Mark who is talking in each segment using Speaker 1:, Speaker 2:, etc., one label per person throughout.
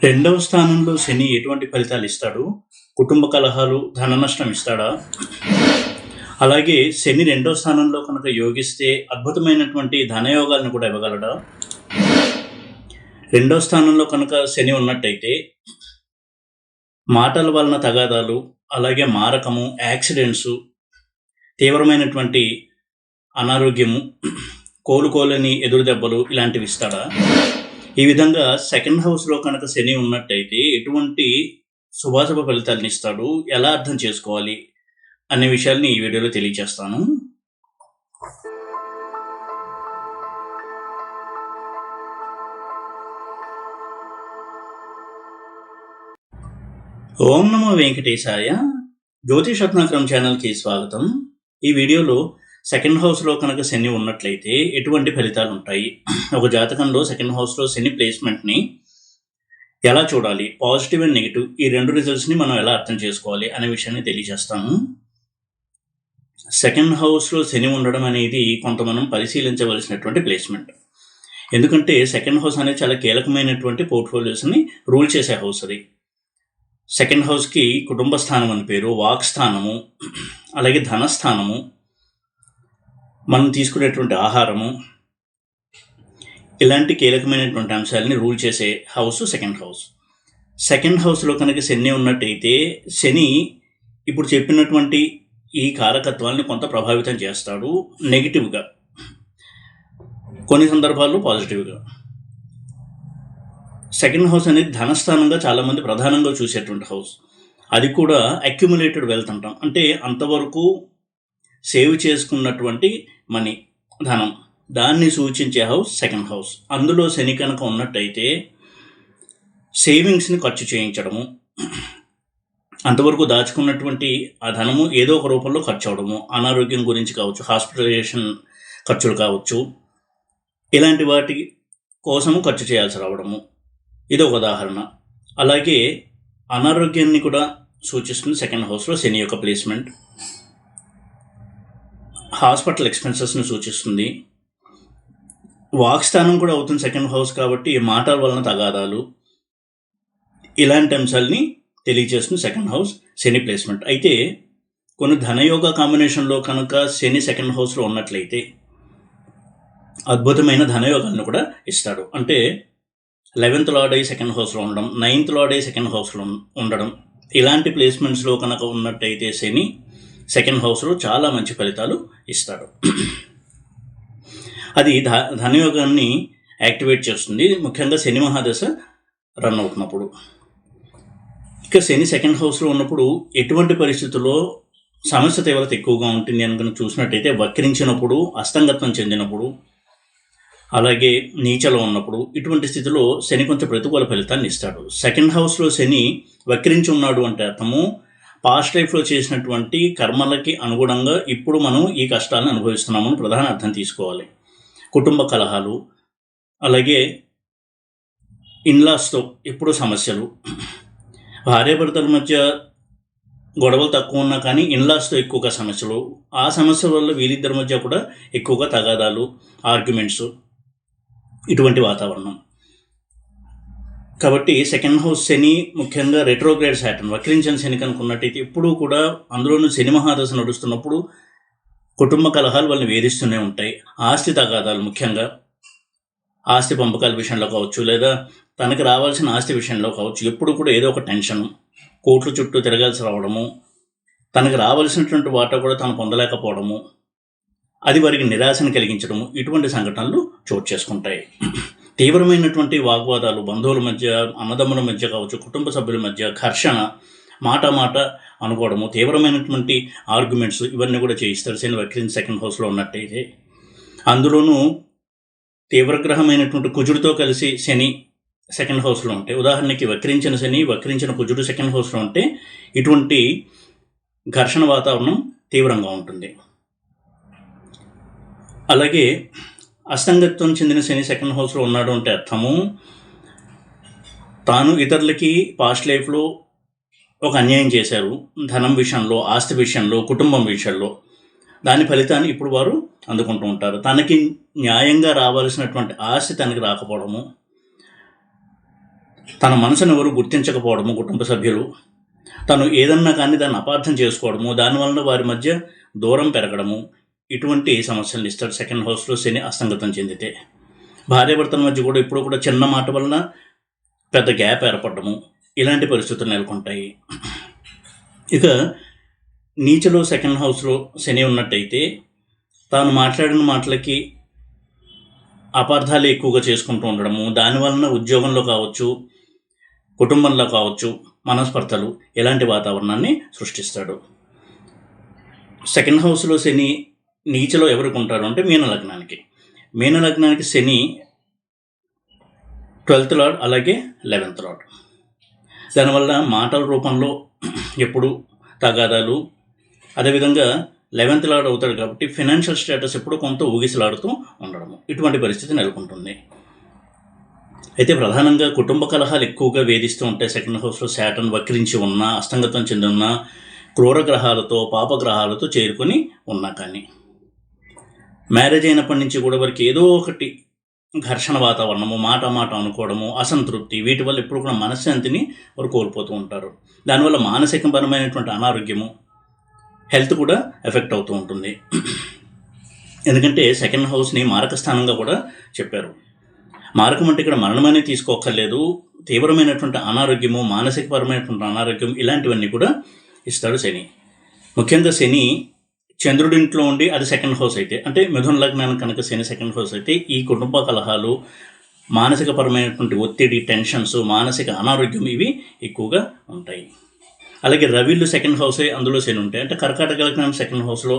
Speaker 1: రెండవ స్థానంలో శని ఎటువంటి ఫలితాలు ఇస్తాడు? కుటుంబ కలహాలు, ధన నష్టం ఇస్తాడా? అలాగే శని రెండవ స్థానంలో కనుక యోగిస్తే అద్భుతమైనటువంటి ధనయోగాలను కూడా ఇవ్వగలడా? రెండవ స్థానంలో కనుక శని ఉన్నట్టయితే మాటల వలన తగాదాలు, అలాగే మారకము, యాక్సిడెంట్స్, తీవ్రమైనటువంటి అనారోగ్యము, కోలుకోలేని ఎదురు దెబ్బలు ఇలాంటివి ఇస్తాడా? ఈ విధంగా సెకండ్ హౌస్లో కనుక శని ఉన్నట్టయితే ఎటువంటి శుభాశుభ ఫలితాలను ఇస్తాడు, ఎలా అర్థం చేసుకోవాలి అనే విషయాల్ని ఈ వీడియోలో తెలియజేస్తాను. ఓం నమో వెంకటేశాయ. జ్యోతిష్ రత్నాకరం ఛానల్కి స్వాగతం. ఈ వీడియోలో సెకండ్ హౌస్లో కనుక శని ఉన్నట్లయితే ఎటువంటి ఫలితాలు ఉంటాయి, ఒక జాతకంలో సెకండ్ హౌస్లో శని ప్లేస్మెంట్ని ఎలా చూడాలి, పాజిటివ్ అండ్ నెగిటివ్ ఈ రెండు రిజల్ట్స్ని మనం ఎలా అర్థం చేసుకోవాలి అనే విషయాన్ని తెలియజేస్తాను. సెకండ్ హౌస్లో శని ఉండడం అనేది కొంత మనం పరిశీలించవలసినటువంటి ప్లేస్మెంట్. ఎందుకంటే సెకండ్ హౌస్ అనేది చాలా కీలకమైనటువంటి పోర్ట్ఫోలియోస్ని రూల్ చేసే హౌస్. అది సెకండ్ హౌస్కి కుటుంబ స్థానం అని పేరు, వాక్ స్థానము, అలాగే ధనస్థానము, మనం తీసుకునేటువంటి ఆహారము, ఇలాంటి కీలకమైనటువంటి అంశాలని రూల్ చేసే హౌస్ సెకండ్ హౌస్. సెకండ్ హౌస్లో కనుక శని ఉన్నట్టయితే శని ఇప్పుడు చెప్పినటువంటి ఈ కారకత్వాన్ని కొంత ప్రభావితం చేస్తాడు, నెగిటివ్గా, కొన్ని సందర్భాల్లో పాజిటివ్గా. సెకండ్ హౌస్ అనేది ధనస్థానంగా చాలామంది ప్రధానంగా చూసేటువంటి హౌస్. అది కూడా అక్యుములేటెడ్ వెల్త్ అంటాం, అంటే అంతవరకు సేవ్ చేసుకున్నటువంటి మనీ, ధనం, దాన్ని సూచించే హౌస్ సెకండ్ హౌస్. అందులో శని కనుక ఉన్నట్టయితే సేవింగ్స్ని ఖర్చు చేయించడము, అంతవరకు దాచుకున్నటువంటి ఆ ధనము ఏదో ఒక రూపంలో ఖర్చు అవడము, అనారోగ్యం గురించి కావచ్చు, హాస్పిటలైజేషన్ ఖర్చులు కావచ్చు, ఇలాంటి వాటి కోసము ఖర్చు చేయాల్సి రావడము, ఇది ఒక ఉదాహరణ. అలాగే అనారోగ్యాన్ని కూడా సూచిస్తుంది సెకండ్ హౌస్లో శని యొక్క ప్లేస్మెంట్. హాస్పిటల్ ఎక్స్పెన్సెస్ని సూచిస్తుంది. వాక్ స్థానం కూడా అవుతుంది సెకండ్ హౌస్ కాబట్టి మాటల వలన తగాదాలు, ఇలాంటి అంశాలని తెలియజేస్తుంది సెకండ్ హౌస్ శని ప్లేస్మెంట్. అయితే కొన్ని ధనయోగ కాంబినేషన్లో కనుక శని సెకండ్ హౌస్లో ఉన్నట్లయితే అద్భుతమైన ధనయోగాలను కూడా ఇస్తాడు. అంటే 11th లార్డ్ అయ్యి సెకండ్ హౌస్లో ఉండడం, 9th లార్డ్ అయ్యి సెకండ్ హౌస్లో ఉండడం, ఇలాంటి ప్లేస్మెంట్స్లో కనుక ఉన్నట్టయితే శని సెకండ్ హౌస్లో చాలా మంచి ఫలితాలు ఇస్తాడు. అది ధనయోగాన్ని యాక్టివేట్ చేస్తుంది, ముఖ్యంగా శని మహాదశ రన్ అవుతున్నప్పుడు. ఇక శని సెకండ్ హౌస్లో ఉన్నప్పుడు ఎటువంటి పరిస్థితుల్లో సమస్య తీవ్రత ఎక్కువగా ఉంటుంది అని కనుక చూసినట్టయితే వక్రించినప్పుడు, అస్తంగత్వం చెందినప్పుడు, అలాగే నీచలో ఉన్నప్పుడు, ఇటువంటి స్థితిలో శని కొంచెం ప్రతికూల ఫలితాన్ని ఇస్తాడు. సెకండ్ హౌస్లో శని వక్రించి ఉన్నాడు అంటే అర్థము పాస్ట్ లైఫ్లో చేసినటువంటి కర్మలకి అనుగుణంగా ఇప్పుడు మనం ఈ కష్టాలను అనుభవిస్తున్నామని ప్రధాన అర్థం తీసుకోవాలి. కుటుంబ కలహాలు, అలాగే ఇన్లాస్తో ఎప్పుడూ సమస్యలు, భార్యాభర్తల మధ్య గొడవలు తక్కువ ఉన్నా కానీ ఇన్లాస్తో ఎక్కువగా సమస్యలు, ఆ సమస్యల వల్ల వీళ్ళిద్దరి మధ్య కూడా ఎక్కువగా తగాదాలు, ఆర్గ్యుమెంట్స్, ఇటువంటి వాతావరణం. కాబట్టి సెకండ్ హౌస్ శని ముఖ్యంగా రెట్రోగ్రేడ్ సాటర్న్, వక్రించిన శని కనుకున్నట్టయితే ఎప్పుడూ కూడా అందులోనూ శని మహాదశ నడుస్తున్నప్పుడు కుటుంబ కలహాలు వాళ్ళని వేధిస్తూనే ఉంటాయి. ఆస్తి తగాదాలు, ముఖ్యంగా ఆస్తి పంపకాల విషయంలో కావచ్చు, లేదా తనకి రావాల్సిన ఆస్తి విషయంలో కావచ్చు, ఎప్పుడు కూడా ఏదో ఒక టెన్షను, కోర్టుల చుట్టూ తిరగాల్సి రావడము, తనకు రావాల్సినటువంటి వాటా కూడా తను పొందలేకపోవడము, అది వారికి నిరాశను కలిగించడము, ఇటువంటి సంఘటనలు చోటు చేసుకుంటాయి. తీవ్రమైనటువంటి వాగ్వాదాలు, బంధువుల మధ్య, అన్నదమ్ముల మధ్య కావచ్చు, కుటుంబ సభ్యుల మధ్య ఘర్షణ, మాట అనుకోవడము, తీవ్రమైనటువంటి ఆర్గ్యుమెంట్స్, ఇవన్నీ కూడా చేయిస్తారు శని వక్రించి సెకండ్ హౌస్లో ఉన్నట్టయితే. అందులోనూ తీవ్రగ్రహమైనటువంటి కుజుడితో కలిసి శని సెకండ్ హౌస్లో ఉంటే, ఉదాహరణకి వక్రించిన శని, వక్రించిన కుజుడు సెకండ్ హౌస్లో ఉంటే ఇటువంటి ఘర్షణ వాతావరణం తీవ్రంగా ఉంటుంది. అలాగే అస్తంగత్వం చెందిన శని సెకండ్ హౌస్లో ఉన్నాడు అంటే అర్థము తాను ఇతరులకి పాస్ట్ లైఫ్లో ఒక అన్యాయం చేశారు, ధనం విషయంలో, ఆస్తి విషయంలో, కుటుంబం విషయంలో. దాని ఫలితాన్ని ఇప్పుడు వారు అందుకుంటూ ఉంటారు. తనకి న్యాయంగా రావాల్సినటువంటి ఆస్తి తనకి రాకపోవడము, తన మనసును ఎవరు గుర్తించకపోవడము, కుటుంబ సభ్యులు తను ఏదన్నా కానీ దాన్ని అపార్థం చేసుకోవడము, దానివలన వారి మధ్య దూరం పెరగడము, ఇటువంటి సమస్యలను ఇస్తాడు సెకండ్ హౌస్లో శని అస్తంగతం చెందితే. భార్యాభర్తల మధ్య కూడా ఇప్పుడు కూడా చిన్న మాట వలన పెద్ద గ్యాప్ ఏర్పడము, ఇలాంటి పరిస్థితులు నెలకొంటాయి. ఇక నీచలో సెకండ్ హౌస్లో శని ఉన్నట్టయితే తాను మాట్లాడిన మాటలకి అపార్థాలు ఎక్కువగా చేసుకుంటూ ఉండడము, దానివలన ఉద్యోగంలో కావచ్చు, కుటుంబంలో కావచ్చు మనస్పర్ధలు, ఇలాంటి వాతావరణాన్ని సృష్టిస్తాడు. సెకండ్ హౌస్లో శని నీచలో ఎవరికి ఉంటాడు అంటే మీనలగ్నానికి శని 12th లార్డ్, అలాగే 11th లార్డ్. దానివల్ల మాటల రూపంలో ఎప్పుడు తగాదాలు, అదేవిధంగా 11th లార్డ్ అవుతాడు కాబట్టి ఫినాన్షియల్ స్టేటస్ ఎప్పుడు కొంత ఊగిసలాడుతూ ఉండడము, ఇటువంటి పరిస్థితి నెలకొంటుంది. అయితే ప్రధానంగా కుటుంబ కలహాలు ఎక్కువగా వేధిస్తూ ఉంటాయి. సెకండ్ హౌస్లో శాటర్న్ వక్రించి ఉన్నా, అస్తంగతం చెంది ఉన్న, క్రూర గ్రహాలతో, పాపగ్రహాలతో చేరుకొని ఉన్నా కానీ మ్యారేజ్ అయినప్పటి నుంచి కూడా వారికి ఏదో ఒకటి ఘర్షణ వాతావరణము, మాట అనుకోవడము, అసంతృప్తి, వీటి వల్ల ఎప్పుడు కూడా మనశ్శాంతిని వారు కోల్పోతూ ఉంటారు. దానివల్ల మానసికపరమైనటువంటి అనారోగ్యము, హెల్త్ కూడా ఎఫెక్ట్ అవుతూ ఉంటుంది. ఎందుకంటే సెకండ్ హౌస్ని మారక స్థానంగా కూడా చెప్పారు. మారకం అంటే ఇక్కడ మరణమనే తీసుకోక్కర్లేదు, తీవ్రమైనటువంటి అనారోగ్యము, మానసికపరమైనటువంటి అనారోగ్యం, ఇలాంటివన్నీ కూడా ఇస్తాడు శని. ముఖ్యంగా శని చంద్రుడింట్లో ఉండి అది సెకండ్ హౌస్ అయితే, అంటే మిథున లగ్నానికి కనుక శని సెకండ్ హౌస్ అయితే ఈ కుటుంబ కలహాలు, మానసికపరమైనటువంటి ఒత్తిడి, టెన్షన్స్, మానసిక అనారోగ్యం ఇవి ఎక్కువగా ఉంటాయి. అలాగే రవిళ్ళు సెకండ్ హౌసే అందులో శని ఉంటే, అంటే కర్కాటక లగ్నానికి సెకండ్ హౌస్లో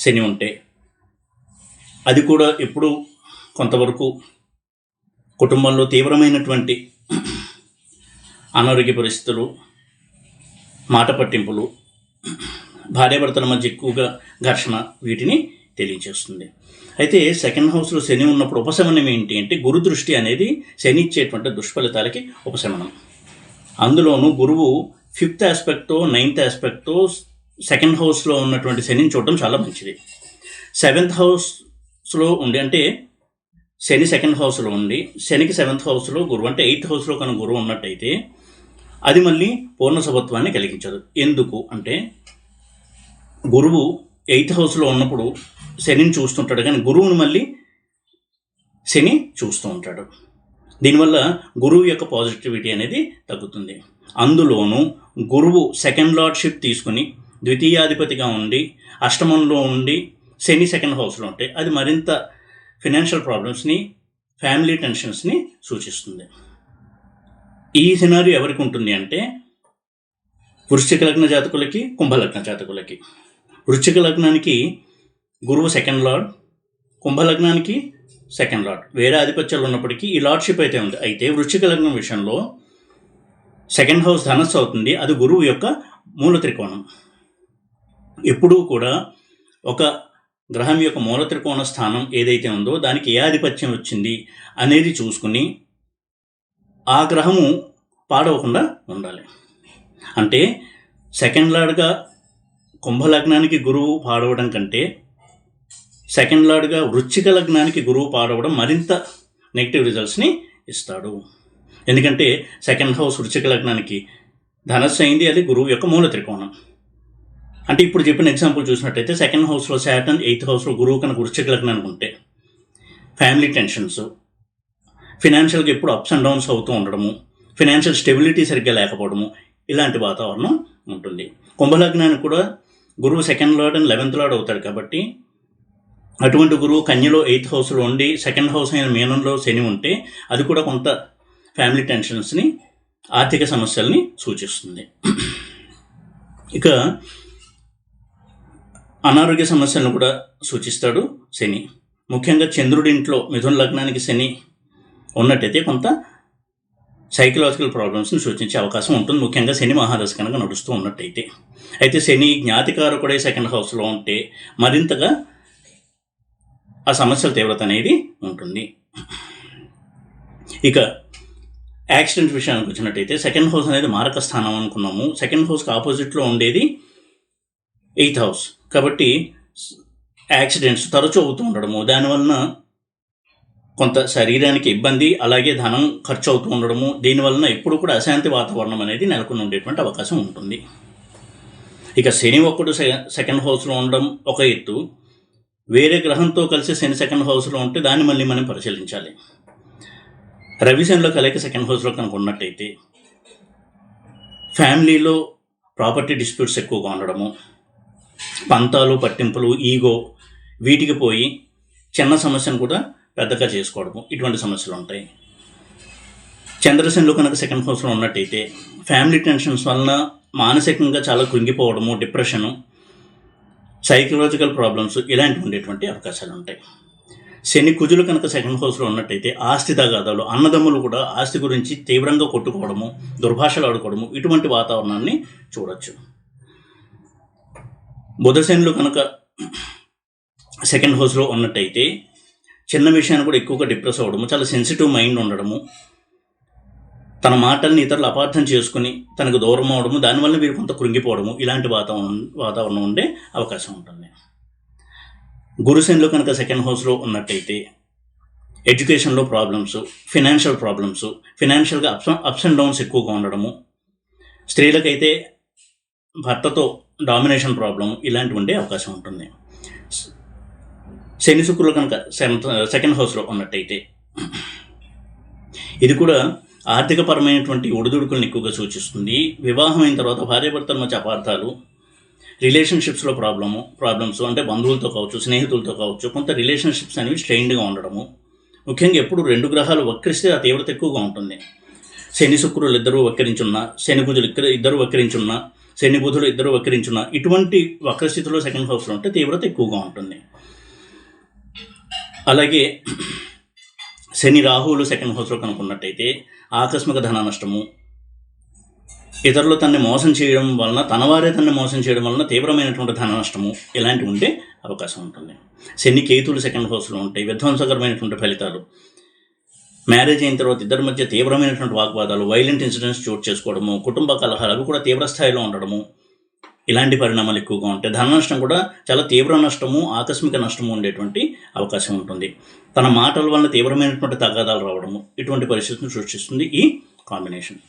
Speaker 1: శని ఉంటే అది కూడా ఎప్పుడు కొంతవరకు కుటుంబంలో తీవ్రమైనటువంటి అనారోగ్య పరిస్థితులు, మాట పట్టింపులు, భార్యాభర్తల మధ్య ఎక్కువగా ఘర్షణ, వీటిని తెలియజేస్తుంది. అయితే సెకండ్ హౌస్లో శని ఉన్నప్పుడు ఉపశమనం ఏంటి అంటే గురు దృష్టి అనేది శని ఇచ్చేటువంటి దుష్ఫలితాలకి ఉపశమనం. అందులోనూ గురువు 5th ఆస్పెక్ట్తో 9th ఆస్పెక్ట్తో సెకండ్ హౌస్లో ఉన్నటువంటి శనిని చూడటం చాలా మంచిది. 7th హౌస్లో ఉండి, అంటే శని సెకండ్ హౌస్లో ఉండి శనికి 7th హౌస్లో గురువు, అంటే 8th హౌస్లో కనుక గురువు ఉన్నట్టయితే అది మళ్ళీ పూర్ణ శుభత్వాన్ని కలిగించదు. ఎందుకు అంటే గురువు 8th హౌస్లో ఉన్నప్పుడు శనిని చూస్తుంటాడు, కానీ గురువును మళ్ళీ శని చూస్తూ ఉంటాడు. దీనివల్ల గురువు యొక్క పాజిటివిటీ అనేది తగ్గుతుంది. అందులోనూ గురువు సెకండ్ లార్డ్షిప్ తీసుకుని ద్వితీయాధిపతిగా ఉండి అష్టమంలో ఉండి శని సెకండ్ హౌస్లో ఉంటే అది మరింత ఫినాన్షియల్ ప్రాబ్లమ్స్ని, ఫ్యామిలీ టెన్షన్స్ని సూచిస్తుంది. ఈ సినారియో ఎవరికి ఉంటుంది అంటే వృశ్చిక లగ్న జాతకులకి, కుంభలగ్న జాతకులకి. వృశ్చిక లగ్నానికి గురువు సెకండ్ లార్డ్, కుంభలగ్నానికి సెకండ్ లార్డ్, వేరే ఆధిపత్యాలు ఉన్నప్పటికీ ఈ లార్డ్షిప్ అయితే ఉంది. అయితే వృశ్చిక లగ్నం విషయంలో సెకండ్ హౌస్ ధనస్సు అవుతుంది, అది గురువు యొక్క మూల త్రికోణం. ఎప్పుడూ కూడా ఒక గ్రహం యొక్క మూల త్రికోణ స్థానం ఏదైతే ఉందో దానికి ఏ ఆధిపత్యం వచ్చింది అనేది చూసుకుని ఆ గ్రహము పాడవకుండా ఉండాలి. అంటే సెకండ్ లార్డ్గా కుంభలగ్నానికి గురువు పాడవడం కంటే సెకండ్ లార్డ్గా వృశ్చిక లగ్నానికి గురువు పాడవడం మరింత నెగిటివ్ రిజల్ట్స్ని ఇస్తాడు. ఎందుకంటే సెకండ్ హౌస్ వృశ్చిక లగ్నానికి ధనస్సు అయింది, అది గురువు యొక్క మూల త్రికోణం. అంటే ఇప్పుడు చెప్పిన ఎగ్జాంపుల్ చూసినట్టయితే సెకండ్ హౌస్లో శాటర్న్, 8th హౌస్లో గురువు కనుక వృశ్చిక లగ్నానికి ఉంటే ఫ్యామిలీ టెన్షన్స్, ఫినాన్షియల్గా ఎప్పుడు అప్స్ అండ్ డౌన్స్ అవుతూ ఉండడము, ఫినాన్షియల్ స్టెబిలిటీ సరిగ్గా లేకపోవడము, ఇలాంటి వాతావరణం ఉంటుంది. కుంభలగ్నానికి కూడా గురువు second lord and 11th lord అవుతాడు కాబట్టి అటువంటి గురువు కన్యలో 8th హౌస్లో ఉండి సెకండ్ హౌస్ అయిన మీనంలో శని ఉంటే అది కూడా కొంత ఫ్యామిలీ టెన్షన్స్ని, ఆర్థిక సమస్యల్ని సూచిస్తుంది. ఇక అనారోగ్య సమస్యలను కూడా సూచిస్తాడు శని. ముఖ్యంగా చంద్రుడింట్లో మిథున లగ్నానికి శని ఉన్నట్టయితే కొంత సైకలాజికల్ ప్రాబ్లమ్స్ని సూచించే అవకాశం ఉంటుంది, ముఖ్యంగా శని మహాదశ కనుక నడుస్తూ ఉన్నట్టయితే. అయితే శని జ్ఞాతికారకుడే సెకండ్ హౌస్లో ఉంటే మరింతగా ఆ సమస్యల తీవ్రత అనేది ఉంటుంది. ఇక యాక్సిడెంట్ విషయానికి వచ్చినట్టయితే సెకండ్ హౌస్ అనేది మారక స్థానం అనుకున్నాము. సెకండ్ హౌస్కి ఆపోజిట్లో ఉండేది 8th హౌస్ కాబట్టి యాక్సిడెంట్స్ తరచూ అవుతూ ఉండడము, దానివలన కొంత శరీరానికి ఇబ్బంది, అలాగే ధనం ఖర్చు అవుతూ ఉండడము, దీనివలన ఎప్పుడు కూడా అశాంతి వాతావరణం అనేది నెలకొని ఉండేటువంటి అవకాశం ఉంటుంది. ఇక శని ఒక్కడు సెకండ్ హౌస్లో ఉండడం ఒక ఎత్తు, వేరే గ్రహంతో కలిసి శని సెకండ్ హౌస్లో ఉంటే దాన్ని మళ్ళీ మనం పరిశీలించాలి. రవి శనిలో కలయిక సెకండ్ హౌస్లో కనుక ఉన్నట్టయితే ఫ్యామిలీలో ప్రాపర్టీ డిస్ప్యూట్స్ ఎక్కువగా ఉండడము, పంతాలు పట్టింపులు, ఈగో వీటికి పోయి చిన్న సమస్యను కూడా పెద్దగా చేసుకోవడము, ఇటువంటి సమస్యలు ఉంటాయి. చంద్రశనిలో కనుక సెకండ్ హౌస్లో ఉన్నట్టయితే ఫ్యామిలీ టెన్షన్స్ వలన మానసికంగా చాలా కృంగిపోవడము, డిప్రెషను, సైకలాజికల్ ప్రాబ్లమ్స్ ఇలాంటివి ఉండేటువంటి అవకాశాలు ఉంటాయి. శని కుజులు కనుక సెకండ్ హౌస్లో ఉన్నట్టయితే ఆస్తి తగాదాలు, అన్నదమ్ములు కూడా ఆస్తి గురించి తీవ్రంగా కొట్టుకోవడము, దుర్భాషలు ఆడుకోవడము, ఇటువంటి వాతావరణాన్ని చూడొచ్చు. బుధ శనులు కనుక సెకండ్ హౌస్లో ఉన్నట్టయితే చిన్న విషయాన్ని కూడా ఎక్కువగా డిప్రెస్ అవ్వడము, చాలా సెన్సిటివ్ మైండ్ ఉండడము, తన మాటల్ని ఇతరులు అపార్థం చేసుకుని తనకు దూరం అవడము, దానివల్ల వీరు కొంత కృంగిపోవడము, ఇలాంటి వాతావరణం ఉండే అవకాశం ఉంటుంది. గురుశనిలో కనుక సెకండ్ హౌస్లో ఉన్నట్టయితే ఎడ్యుకేషన్లో ప్రాబ్లమ్స్, ఫినాన్షియల్గా అప్స్ అండ్ డౌన్స్ ఎక్కువగా ఉండడము, స్త్రీలకైతే భర్తతో డామినేషన్ ప్రాబ్లం, ఇలాంటివి ఉండే అవకాశం ఉంటుంది. శని శుక్రులు కనుక సెకండ్ హౌస్లో ఉన్నట్టయితే ఇది కూడా ఆర్థికపరమైనటువంటి ఒడిదుడుకులను ఎక్కువగా సూచిస్తుంది. వివాహం అయిన తర్వాత భార్యాభర్తల మధ్య అపార్థాలు, రిలేషన్షిప్స్లో ప్రాబ్లమ్స్ అంటే బంధువులతో కావచ్చు, స్నేహితులతో కావచ్చు, కొంత రిలేషన్షిప్స్ అనేవి స్ట్రెయిన్డ్గా ఉండడము. ముఖ్యంగా ఎప్పుడు 2 గ్రహాలు వక్రిస్తే ఆ తీవ్రత ఎక్కువగా ఉంటుంది. శని శుక్రులు ఇద్దరు వక్రించున్నా, శని కుజులు ఇద్దరు వక్రించున్నా, శని బుధులు ఇద్దరు వక్రించున్నా, ఇటువంటి వక్రస్థితిలో సెకండ్ హౌస్లో ఉంటే తీవ్రత ఎక్కువగా ఉంటుంది. అలాగే శని రాహువులు సెకండ్ హౌస్లో కనుక్కున్నట్టయితే ఆకస్మిక ధన నష్టము, ఇతరులు తనని మోసం చేయడం వలన, తనవారే తనని మోసం చేయడం వలన తీవ్రమైనటువంటి ధన నష్టము, ఇలాంటివి ఉండే అవకాశం ఉంటుంది. శని కేతువులు సెకండ్ హౌస్లో ఉంటాయి, విధ్వంసకరమైనటువంటి ఫలితాలు, మ్యారేజ్ అయిన తర్వాత ఇద్దరి మధ్య తీవ్రమైనటువంటి వాగ్వాదాలు, వైలెంట్ ఇన్సిడెంట్స్ చోటు చేసుకోవడము, కుటుంబ కలహాలు అవి కూడా తీవ్ర స్థాయిలో ఉండడము, ఇలాంటి పరిణామాలు ఎక్కువగా ఉంటాయి. ధన నష్టం కూడా చాలా తీవ్ర నష్టము, ఆకస్మిక నష్టము ఉండేటువంటి అవకాశం ఉంటుంది. తన మాటల వలన తీవ్రమైనటువంటి తగాదాలు రావడము, ఇటువంటి పరిస్థితిని సృష్టిస్తుంది ఈ కాంబినేషన్.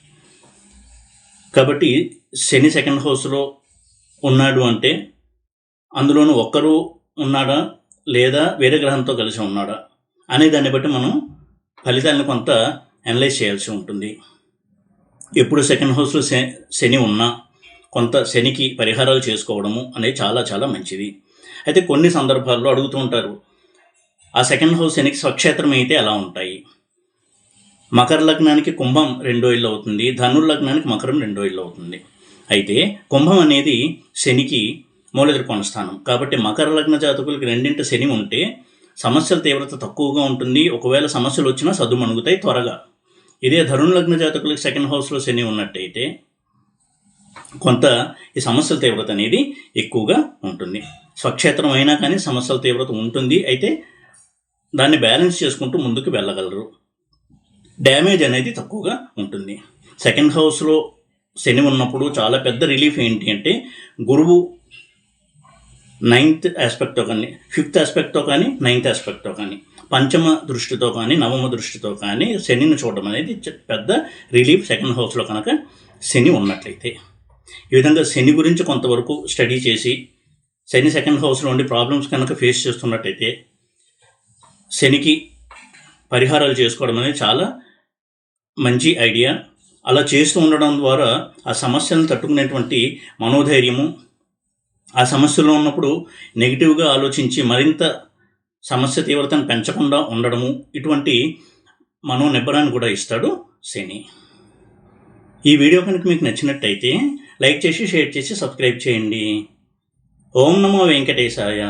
Speaker 1: కాబట్టి శని సెకండ్ హౌస్లో ఉన్నాడు అంటే అందులోనూ ఒక్కరు ఉన్నాడా లేదా వేరే గ్రహంతో కలిసి ఉన్నాడా అనే దాన్ని బట్టి మనం ఫలితాలను కొంత అనలైజ్ చేయాల్సి ఉంటుంది. ఎప్పుడు సెకండ్ హౌస్లో శని ఉన్నా కొంత శనికి పరిహారాలు చేసుకోవడము అనేది చాలా చాలా మంచిది. అయితే కొన్ని సందర్భాల్లో అడుగుతూ ఉంటారు, ఆ సెకండ్ హౌస్ శనికి స్వక్షేత్రం అయితే ఎలా ఉంటాయి? మకర లగ్నానికి కుంభం 2వ ఇల్లు అవుతుంది, ధనుర్లగ్నానికి మకరం 2వ ఇల్లు అవుతుంది. అయితే కుంభం అనేది శనికి మూలత్రికోణ స్థానం. కాబట్టి మకర లగ్న జాతకులకి 2 శని ఉంటే సమస్యల తీవ్రత తక్కువగా ఉంటుంది. ఒకవేళ సమస్యలు వచ్చినా సద్దుమణుగుతాయి త్వరగా. ఇదే ధనుర్లగ్న జాతకులకి సెకండ్ హౌస్లో శని ఉన్నట్టయితే కొంత ఈ సమస్యల తీవ్రత అనేది ఎక్కువగా ఉంటుంది. స్వక్షేత్రం అయినా కానీ సమస్యల తీవ్రత ఉంటుంది. అయితే దాన్ని బ్యాలెన్స్ చేసుకుంటూ ముందుకు వెళ్ళగలరు. డ్యామేజ్ అనేది తక్కువగా ఉంటుంది. సెకండ్ హౌస్లో శని ఉన్నప్పుడు చాలా పెద్ద రిలీఫ్ ఏంటి అంటే, గురువు 9th ఆస్పెక్ట్తో కానీ, 5th ఆస్పెక్ట్తో కానీ, 9th ఆస్పెక్ట్తో కానీ, పంచమ దృష్టితో కానీ, నవమ దృష్టితో కానీ శనిని చూడడం అనేది పెద్ద రిలీఫ్ సెకండ్ హౌస్లో కనుక శని ఉన్నట్లయితే. ఈ విధంగా శని గురించి కొంతవరకు స్టడీ చేసి శని సెకండ్ హౌస్లో ఉండి ప్రాబ్లమ్స్ కనుక ఫేస్ చేస్తున్నట్టయితే శనికి పరిహారాలు చేసుకోవడం అనేది చాలా మంచి ఐడియా. అలా చేస్తూ ఉండడం ద్వారా ఆ సమస్యలను తట్టుకునేటువంటి మనోధైర్యము, ఆ సమస్యలో ఉన్నప్పుడు నెగిటివ్గా ఆలోచించి మరింత సమస్య తీవ్రతను పెంచకుండా ఉండడము, ఇటువంటి మనోనిబ్బరాన్ని కూడా ఇస్తాడు శని. ఈ వీడియో కనుక మీకు నచ్చినట్టయితే లైక్ చేసి, షేర్ చేసి, సబ్స్క్రైబ్ చేయండి. ఓం నమో వెంకటేశాయ.